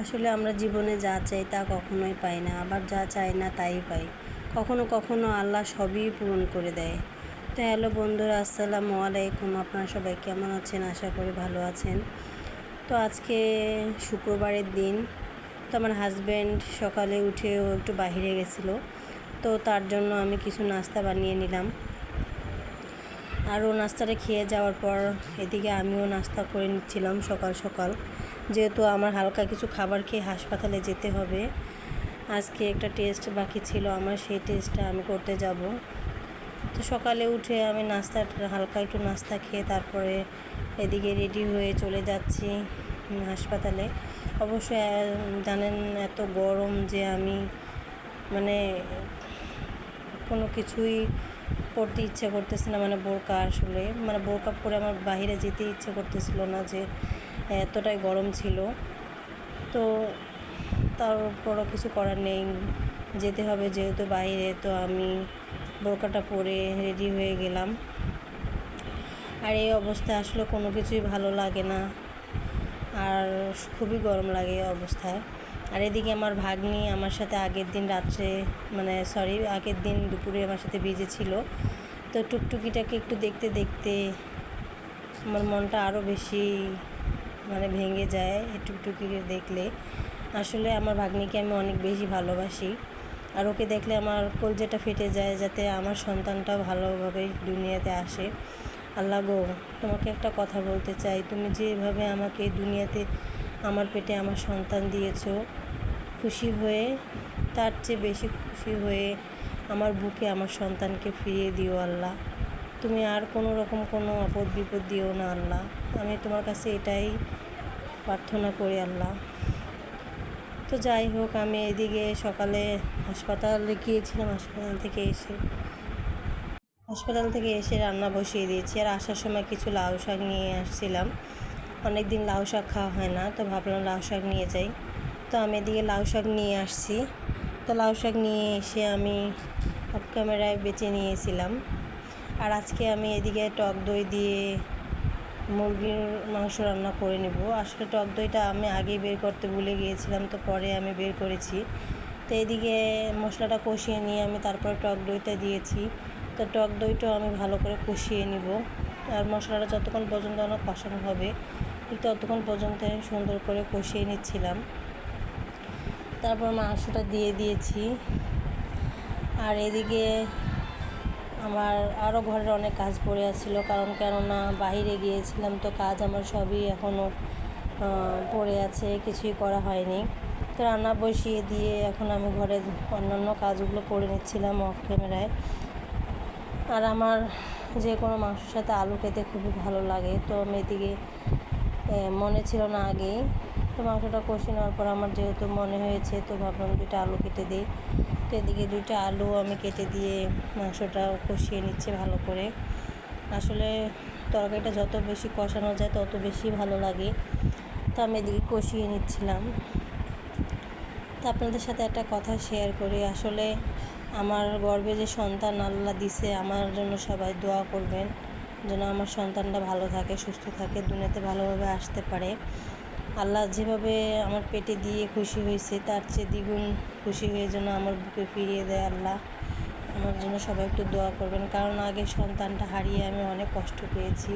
আসলে আমরা জীবনে যা চাই তা কখনোই পাই না, আবার যা চাই না তাই পাই। কখনো কখনো আল্লাহ সবই পূরণ করে দেয়। তো হ্যালো বন্ধুরা, আসসালামু আলাইকুম। আপনারা সবাই কেমন আছেন? আশা করি ভালো আছেন। তো আজকে শুক্রবারের দিন। তো আমার হাজব্যান্ড সকালে উঠেও একটু বাইরে গেছিলো, তো তার জন্য আমি কিছু নাস্তা বানিয়ে নিলাম। আর ও নাস্তাটা খেয়ে যাওয়ার পর এদিকে আমিও নাস্তা করে নিচ্ছিলাম সকাল সকাল, যেহেতু আমার হালকা কিছু খাবার খেয়ে হাসপাতালে যেতে হবে। আজকে একটা টেস্ট বাকি ছিল আমার, সেই টেস্টটা আমি করতে যাব। তো সকালে উঠে আমি হালকা একটু নাস্তা খেয়ে তারপরে এদিকে রেডি হয়ে চলে যাচ্ছি হাসপাতালে। অবশ্যই জানেন এত গরম যে আমি মানে কোনো কিছুই পরতে ইচ্ছা করতেছে না, বোরকা পরে আমার বাইরে যেতে ইচ্ছে করতেছিল না, যে এতটাই গরম ছিল। তো তারপরও কিছু করার নেই, যেতে হবে যেহেতু বাইরে। তো আমি বোরকাটা পরে রেডি হয়ে গেলাম। আর এই অবস্থায় আসলে কোনো কিছুই ভালো লাগে না, আর খুবই গরম লাগে এই অবস্থায়। আর এদিকে আমার ভাগ্নি আমার সাথে আগের দিন দুপুরে আমার সাথে ভিজে ছিল। তো টুকটুকিটাকে একটু দেখতে দেখতে আমার মনটা আরও বেশি ভেঙে যায় এই টুকটুকিকে দেখলে। আসলে আমার ভাগ্নিকে আমি অনেক বেশি ভালোবাসি, আর ওকে দেখলে আমার কলজেটা ফেটে যায়, যাতে আমার সন্তানটাও ভালোভাবে দুনিয়াতে আসে। আল্লাহ গো, তোমাকে একটা কথা বলতে চাই, তুমি যেভাবে আমাকে দুনিয়াতে আমার পেটে আমার সন্তান দিয়েছো, খুশি হয়ে তার চেয়ে বেশি খুশি হয়ে আমার বুকে আমার সন্তানকে ফিরিয়ে দিও আল্লাহ। তুমি আর কোনো রকম কোনো আপদ বিপদ দিও না আল্লাহ। আমি তোমার কাছে এটাই প্রার্থনা করি আল্লাহ। তো যাই হোক, আমি এদিকে সকালে হাসপাতালে গিয়েছিলাম। হাসপাতাল থেকে এসে রান্না বসিয়ে দিয়েছি, আর আসার সময় কিছু লাউ শাক নিয়ে আসছিলাম। অনেক দিন লাউ শাক খাওয়া হয় না, তো ভাবলাম লাউ শাক নিয়ে যাই। তো আমি এদিকে লাউ শাক নিয়ে আসছি। তো লাউ শাক নিয়ে এসে আমি অফ ক্যামেরায় বেছে নিয়েছিলাম। আর আজকে আমি এদিকে টক দই দিয়ে মুরগির মাংস রান্না করে নেব। আসলে টক দইটা আমি আগেই বের করতে ভুলে গিয়েছিলাম, তো পরে আমি বের করেছি। তো এদিকে মশলাটা কষিয়ে নিয়ে আমি তারপরে টক দইটা দিয়েছি। তো টক দইটাও আমি ভালো করে কষিয়ে নিব। আর মশলাটা যতক্ষণ পর্যন্ত আমার কষানো হবে ঠিক ততক্ষণ পর্যন্ত আমি সুন্দর করে কষিয়ে নিচ্ছিলাম। তারপর মাংসটা দিয়ে দিয়েছি। আর এদিকে আমার আরও ঘরের অনেক কাজ পড়ে আছিল, কেননা বাইরে গিয়েছিলাম, তো কাজ আমার সবই এখনও পড়ে আছে, কিছুই করা হয়নি। তো রান্না বসিয়ে দিয়ে এখন আমি ঘরের অন্যান্য কাজগুলো করে নিচ্ছিলাম অফ ক্যামেরায়। আর আমার যে কোনো মাংসের সাথে আলু খেতে খুবই ভালো লাগে, তো আমি এদিকে মনে ছিল না আগেই। তো মাংসটা কষিয়ে নেওয়ার পর আমার যেহেতু মনে হয়েছে, তো ভাবলাম 2টা আলু কেটে দিই। তো এদিকে 2টা আলু আমি কেটে দিয়ে মাংসটা কষিয়ে নিচ্ছি ভালো করে। আসলে তরকারিটা যত বেশি কষানো যায় তত বেশি ভালো লাগে। তো আমি এদিকে কষিয়ে নিচ্ছিলাম। তো আপনাদের সাথে একটা কথা শেয়ার করি। আসলে আমার গর্ভে যে সন্তান আল্লাহ দিছে, আমার জন্য সবাই দোয়া করবেন যেন আমার সন্তানটা ভালো থাকে, সুস্থ থাকে, দুনিয়াতে ভালোভাবে আসতে পারে। আল্লাহ যেভাবে আমার পেটে দিয়ে খুশি হয়েছে তার চেয়ে দ্বিগুণ খুশি হয়ে যেন আমার বুকে ফিরিয়ে দেয় আল্লাহ। আমার জন্য সবাই একটু দোয়া করবেন, কারণ আগে সন্তানটা হারিয়ে আমি অনেক কষ্ট পেয়েছি।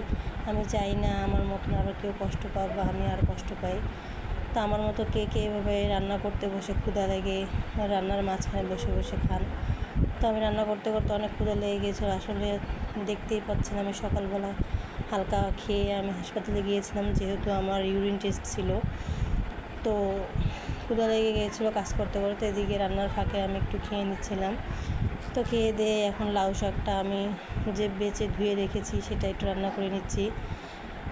আমি চাই না আমার মতন আরও কেউ কষ্ট পাক বা আমি আর কষ্ট পাই। তো আমার মতো কে কে এভাবে রান্না করতে বসে ক্ষুধা লেগে রান্নার মাঝখানে বসে বসে খান। তো আমি রান্না করতে করতে অনেক ক্ষুধা লেগে গিয়েছিল। আসলে দেখতেই পাচ্ছেন আমি সকালবেলা হালকা খেয়ে আমি হাসপাতালে গিয়েছিলাম, যেহেতু আমার ইউরিন টেস্ট ছিল। তো ক্ষুধা লেগে গিয়েছিলো কাজ করতে করতে, এদিকে রান্নার ফাঁকে আমি একটু খেয়ে নিচ্ছিলাম। তো খেয়ে দিয়ে এখন লাউ শাকটা আমি যে বেছে ধুয়ে রেখেছি সেটা একটু রান্না করে নিচ্ছি।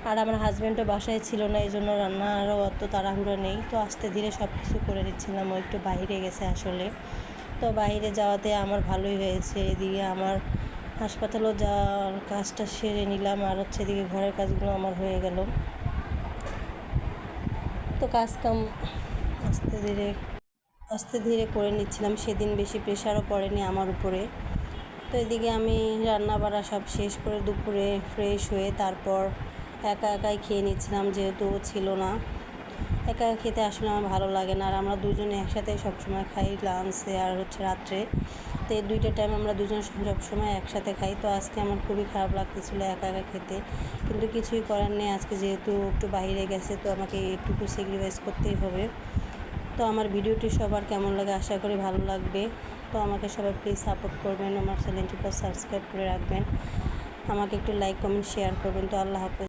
আর আমার হাজব্যান্ডও বাসায় ছিল না, এই জন্য রান্নারও অত তাড়াহুড়ো নেই। তো আস্তে ধীরে সব কিছু করে নিচ্ছিলাম। ও একটু বাইরে গেছে আসলে, তো বাইরে যাওয়াতে আমার ভালোই হয়েছে। এদিকে আমার হাসপাতালেও যাওয়ার কাজটা সেরে নিলাম, আর এদিকে ঘরের কাজগুলো আমার হয়ে গেল। তো কাজকাম আস্তে ধীরে করে নিচ্ছিলাম। সেদিন বেশি প্রেশারও পড়েনি আমার উপরে। তো এদিকে আমি রান্না বাড়া সব শেষ করে দুপুরে ফ্রেশ হয়ে তারপর একা একাই খেয়ে নিচ্ছিলাম, যেহেতু ও ছিল না। একা একা খেতে আসলে আমার ভালো লাগে না। আর আমরা দুজনে একসাথে সবসময় খাই, লাঞ্চে আর রাত্রে। তো এই দুইটা টাইম আমরা দুজন সবসময় একসাথে খাই। তো আজকে আমার খুবই খারাপ লাগতেছিলো একা একা খেতে, কিন্তু কিছুই করার নেই। আজকে যেহেতু একটু বাইরে গেছে, তো আমাকে একটু স্যাক্রিফাইস করতেই হবে। তো আমার ভিডিওটি সবার কেমন লাগে আশা করি ভালো লাগবে। তো আমাকে সবাই প্লিজ সাপোর্ট করবেন, আমার চ্যানেলটি সাবস্ক্রাইব করে রাখবেন, আমাকে একটু লাইক কমেন্ট শেয়ার করবেন। তো আল্লাহ হাফেজ।